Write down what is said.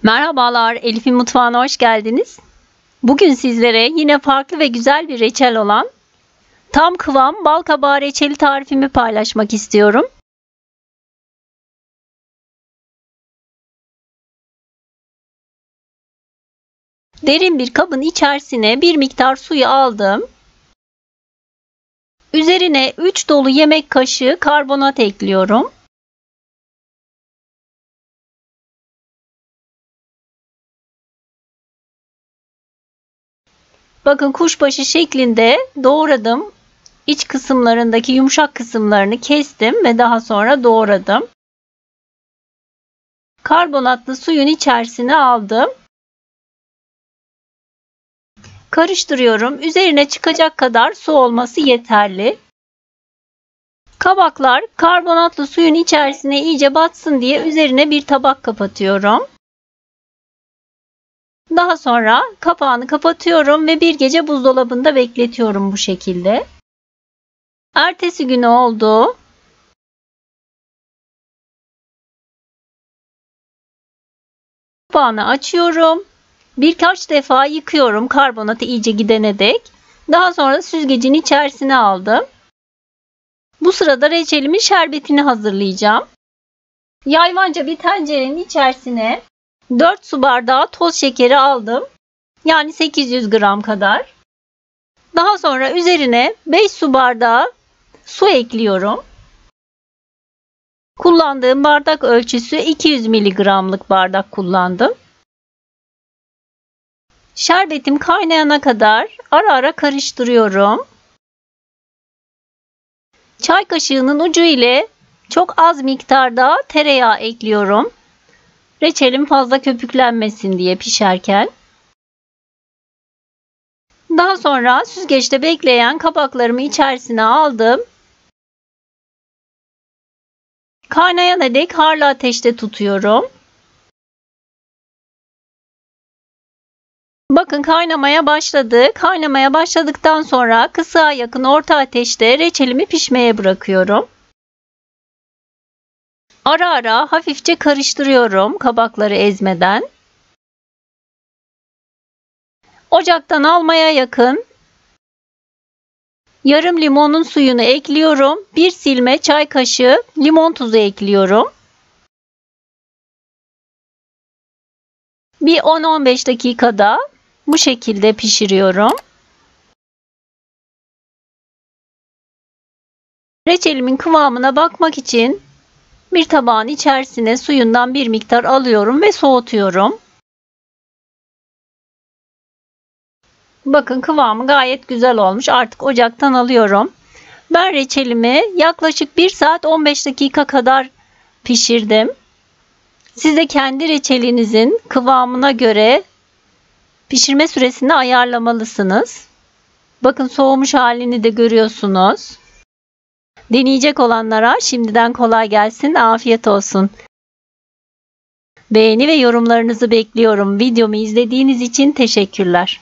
Merhabalar, Elif'in mutfağına hoş geldiniz. Bugün sizlere yine farklı ve güzel bir reçel olan tam kıvam bal kabağı reçeli tarifimi paylaşmak istiyorum. Derin bir kabın içerisine bir miktar suyu aldım. Üzerine 3 dolu yemek kaşığı karbonat ekliyorum. Bakın kuşbaşı şeklinde doğradım. İç kısımlarındaki yumuşak kısımlarını kestim ve daha sonra doğradım. Karbonatlı suyun içerisine aldım. Karıştırıyorum. Üzerine çıkacak kadar su olması yeterli. Kabaklar karbonatlı suyun içerisine iyice batsın diye üzerine bir tabak kapatıyorum. Daha sonra kapağını kapatıyorum ve bir gece buzdolabında bekletiyorum bu şekilde. Ertesi günü oldu. Kapağını açıyorum. Birkaç defa yıkıyorum karbonatı iyice gidene dek. Daha sonra süzgecin içerisine aldım. Bu sırada reçelimin şerbetini hazırlayacağım. Yayvanca bir tencerenin içerisine 4 su bardağı toz şekeri aldım. Yani 800 gram kadar. Daha sonra üzerine 5 su bardağı su ekliyorum. Kullandığım bardak ölçüsü 200 mg'lık bardak kullandım. Şerbetim kaynayana kadar ara ara karıştırıyorum. Çay kaşığının ucu ile çok az miktarda tereyağı ekliyorum. Reçelim fazla köpüklenmesin diye pişerken. Daha sonra süzgeçte bekleyen kabaklarımı içerisine aldım. Kaynayana dek harlı ateşte tutuyorum. Bakın kaynamaya başladı. Kaynamaya başladıktan sonra kısığa yakın orta ateşte reçelimi pişmeye bırakıyorum. Ara ara hafifçe karıştırıyorum kabakları ezmeden. Ocaktan almaya yakın yarım limonun suyunu ekliyorum. Bir silme çay kaşığı limon tuzu ekliyorum. Bir 10-15 dakikada bu şekilde pişiriyorum. Reçelimin kıvamına bakmak için bir tabağın içerisine suyundan bir miktar alıyorum ve soğutuyorum. Bakın kıvamı gayet güzel olmuş. Artık ocaktan alıyorum. Ben reçelimi yaklaşık 1 saat 15 dakika kadar pişirdim. Siz de kendi reçelinizin kıvamına göre pişirme süresini ayarlamalısınız. Bakın soğumuş halini de görüyorsunuz. Deneyecek olanlara şimdiden kolay gelsin, afiyet olsun. Beğeni ve yorumlarınızı bekliyorum. Videomu izlediğiniz için teşekkürler.